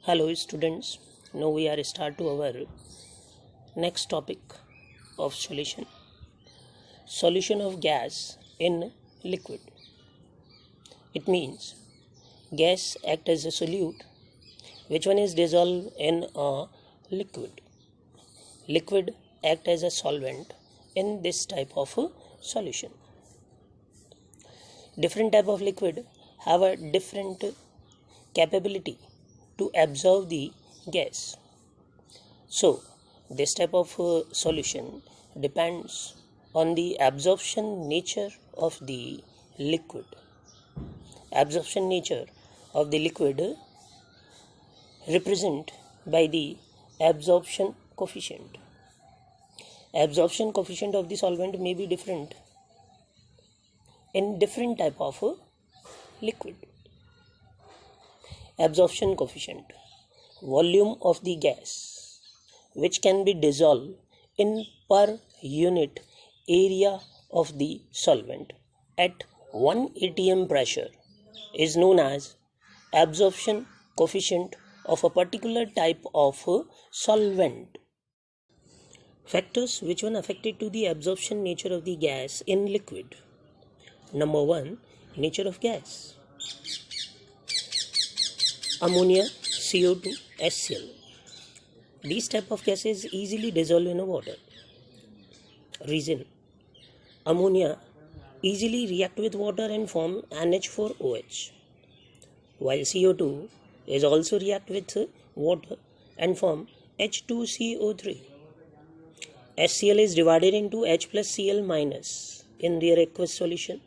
Hello students, now we are start to our next topic of solution of gas in liquid. It means gas act as a solute which one is dissolved in a liquid act as a solvent in this type of a solution. Different type of liquid have a different capability to absorb the gas. So this type of solution depends on the absorption nature of the liquid. Absorption nature of the liquid represent by the absorption coefficient. Absorption coefficient of the solvent may be different in different type of liquid. Absorption coefficient, volume of the gas which can be dissolved in per unit area of the solvent at 1 atm pressure is known as absorption coefficient of a particular type of solvent. Factors which one affected to the absorption nature of the gas in liquid. Number 1, nature of gas. Ammonia, CO2, HCl. These type of gases easily dissolve in water. Reason: ammonia easily react with water and form NH4OH, while CO2 is also react with water and form H2CO3. HCl is divided into H plus Cl minus in their aqueous solution.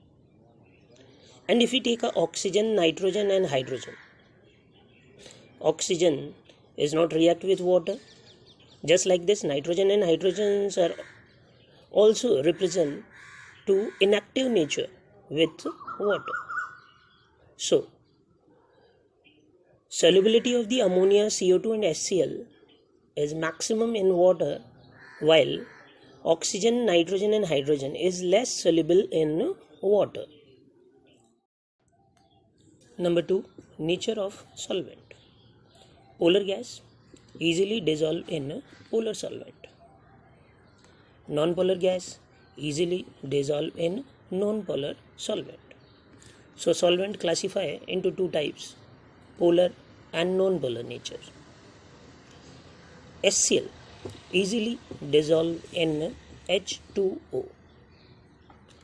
And if we take oxygen, nitrogen and hydrogen, oxygen is not react with water. Just like this, nitrogen and hydrogens are also represent to inactive nature with water. So, solubility of the ammonia, CO2 and HCl is maximum in water, while oxygen, nitrogen and hydrogen is less soluble in water. Number 2, nature of solvent. Polar gas easily dissolve in polar solvent. Non-polar gas easily dissolve in non-polar solvent. So solvent classify into two types, polar and non-polar nature. HCl easily dissolve in H2O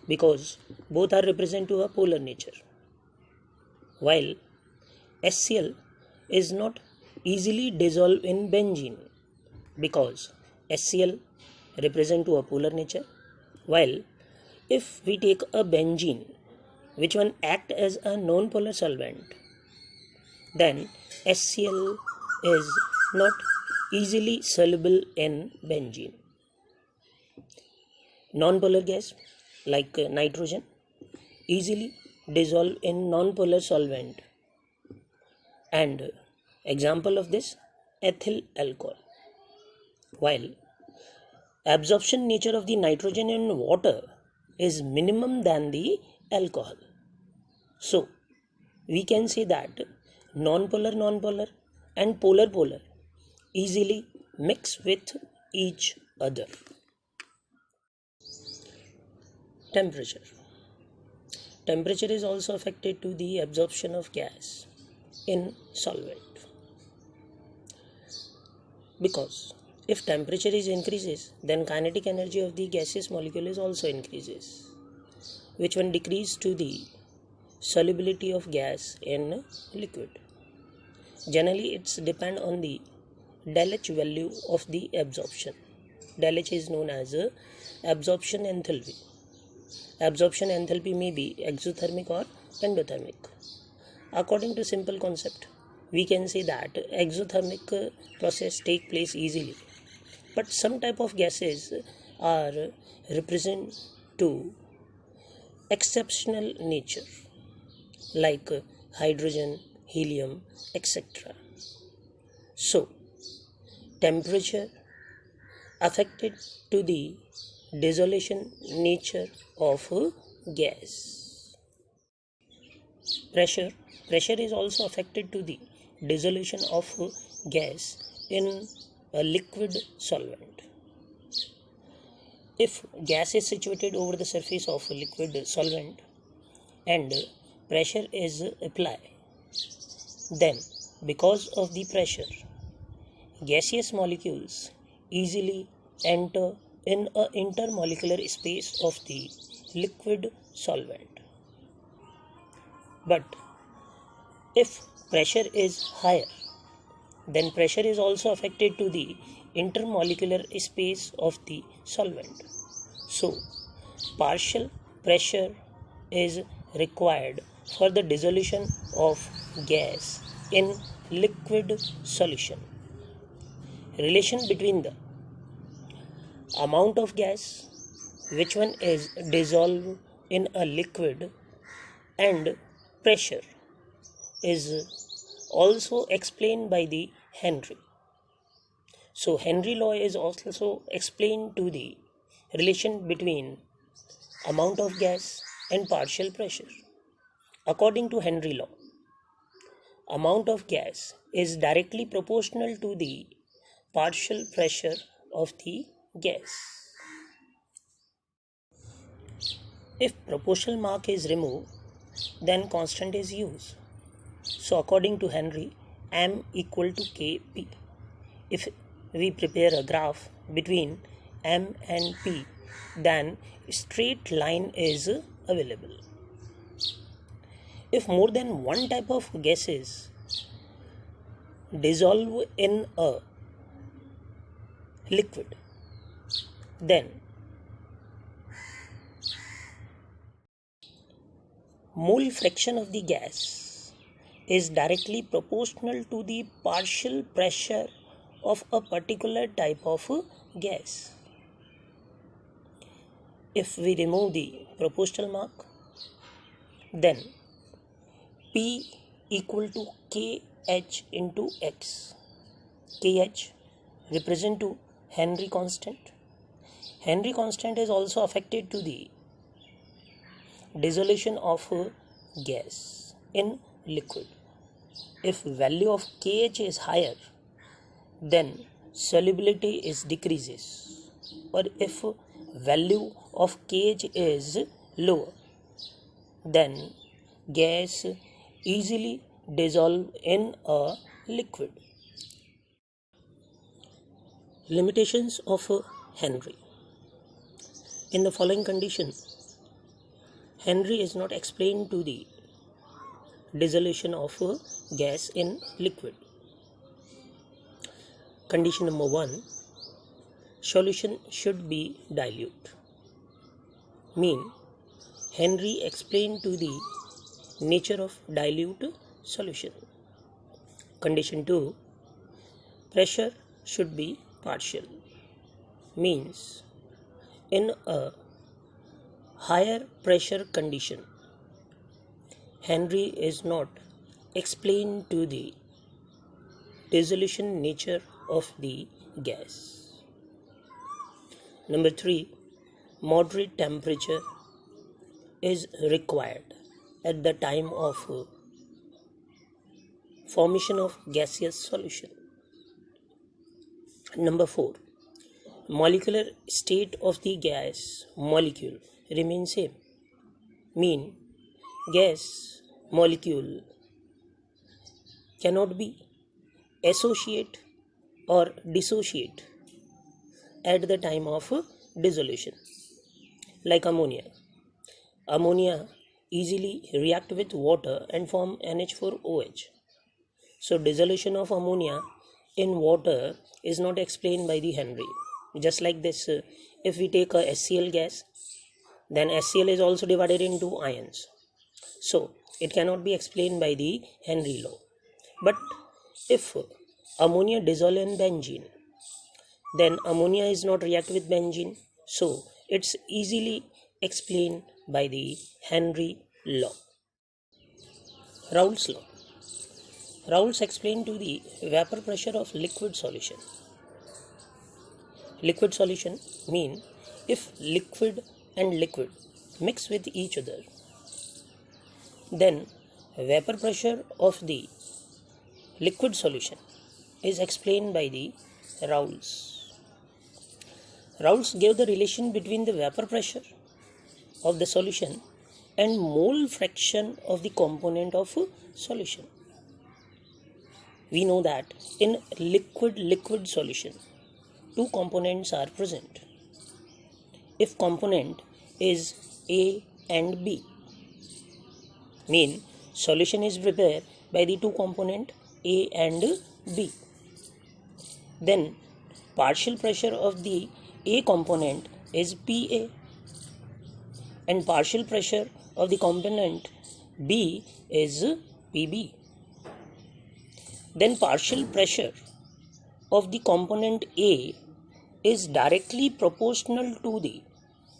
because both are represent to a polar nature, while HCl is not easily dissolve in benzene because HCl represent to a polar nature, while if we take a benzene which one act as a non-polar solvent, then HCl is not easily soluble in benzene. Non-polar gas like nitrogen easily dissolve in non-polar solvent, and example of this, ethyl alcohol, while absorption nature of the nitrogen in water is minimum than the alcohol. So we can say that non-polar and polar easily mix with each other. Temperature is also affected to the absorption of gas in solvent, because if temperature is increases, then kinetic energy of the gaseous molecule is also increases, which one decrease to the solubility of gas in liquid. Generally it's depend on the del H value of the absorption. Del H is known as absorption enthalpy. Absorption enthalpy may be exothermic or endothermic. According to simple concept, we can say that exothermic process take place easily, but some type of gases are represent to exceptional nature like hydrogen, helium, etc. So temperature affected to the dissolution nature of gas. Pressure is also affected to the dissolution of gas in a liquid solvent. If gas is situated over the surface of a liquid solvent and pressure is applied, then because of the pressure, gaseous molecules easily enter in a intermolecular space of the liquid solvent. But if pressure is higher, then pressure is also affected to the intermolecular space of the solvent. So, partial pressure is required for the dissolution of gas in liquid solution. Relation between the amount of gas which one is dissolved in a liquid and pressure is also explained by the Henry. So Henry law is also explained to the relation between amount of gas and partial pressure. According to Henry law, amount of gas is directly proportional to the partial pressure of the gas. If proportional mark is removed, then constant is used. So according to Henry, M equal to Kp. If we prepare a graph between M and P, then straight line is available. If more than one type of gases dissolve in a liquid, then mole fraction of the gas is directly proportional to the partial pressure of a particular type of gas. If we remove the proportional mark, then P equal to KH into X. KH represent to Henry constant. Henry constant is also affected to the dissolution of gas in liquid. If value of KH is higher, then solubility is decreases, or if value of KH is lower, then gas easily dissolve in a liquid. Limitations of Henry. In the following condition, Henry is not explained to the dissolution of gas in liquid. Condition number 1, solution should be dilute. Mean, Henry explained to the nature of dilute solution. Condition 2, pressure should be partial. Means, in a higher pressure condition, Henry is not explained to the dissolution nature of the gas. Number 3, moderate temperature is required at the time of formation of gaseous solution. Number 4, molecular state of the gas molecule remains same. Mean, gas molecule cannot be associate or dissociate at the time of dissolution. Like ammonia. Ammonia easily react with water and form NH4OH. So dissolution of ammonia in water is not explained by the Henry. Just like this, if we take a HCl gas, then HCl is also divided into ions. So it cannot be explained by the Henry law. But if ammonia dissolve in benzene, then ammonia is not react with benzene. So it's easily explained by the Henry law. Raoult's law. Raoult's explained to the vapor pressure of liquid solution. Liquid solution mean if liquid and liquid mix with each other, then vapor pressure of the liquid solution is explained by the Raoults. Raoults gave the relation between the vapor pressure of the solution and mole fraction of the component of solution. We know that in liquid solution, two components are present. If component is A and B, mean solution is prepared by the two component A and B, then partial pressure of the A component is PA and partial pressure of the component B is PB. Then partial pressure of the component A is directly proportional to the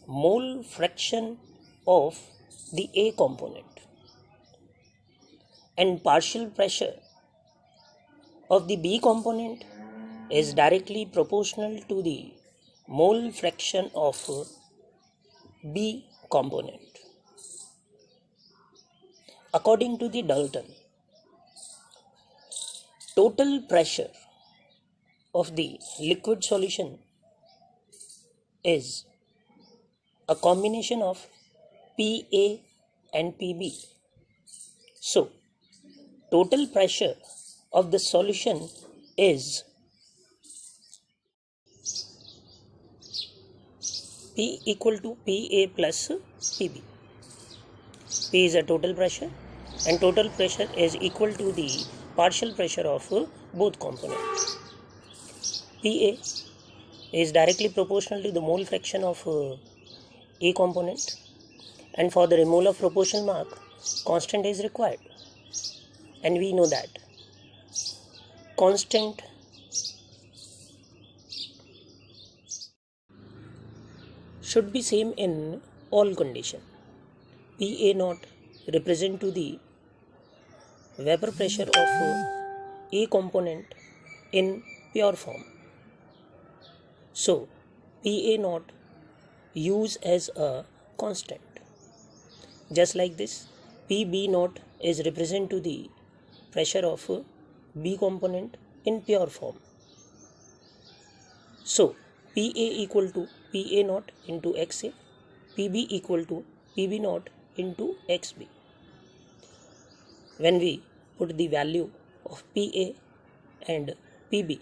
mole fraction of the A component, and partial pressure of the B component is directly proportional to the mole fraction of B component. According to the Dalton, total pressure of the liquid solution is a combination of PA and PB. So, total pressure of the solution is P equal to PA plus PB. P is a total pressure and total pressure is equal to the partial pressure of both components. PA is directly proportional to the mole fraction of A component, and for the removal of proportional mark, constant is required, and we know that constant should be same in all condition. PA naught represent to the vapor pressure of A component in pure form. So, PA naught use as a constant. Just like this, PB naught is represent to the pressure of B component in pure form. So, PA equal to PA naught into XA, PB equal to PB naught into XB. When we put the value of PA and PB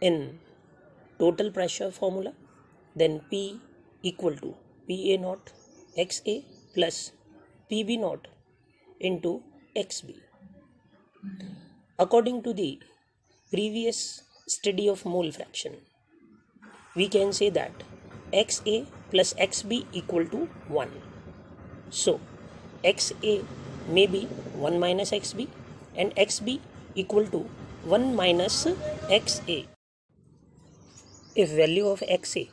in total pressure formula, then P equal to PA naught XA plus PB naught into XB. According to the previous study of mole fraction, we can say that XA plus XB equal to 1. So, XA may be 1 minus XB and XB equal to 1 minus XA. If value of XA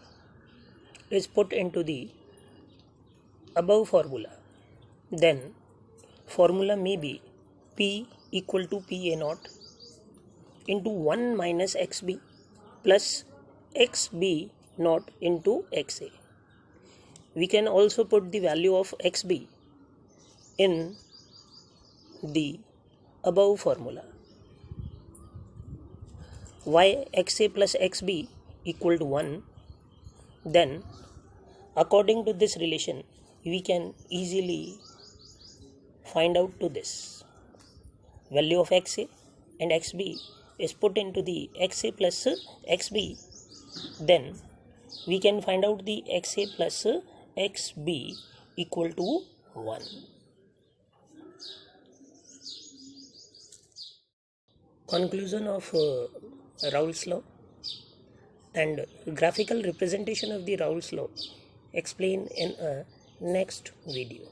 is put into the above formula, then formula may be P equal to PA naught into 1 minus XB plus XB naught into XA. We can also put the value of XB in the above formula. Why XA plus XB equal to 1? Then, according to this relation, we can easily find out to this. Value of XA and XB is put into the XA plus XB. Then, we can find out the XA plus XB equal to 1. Conclusion of Raoult's law and graphical representation of the Raoult's law explained in a next video.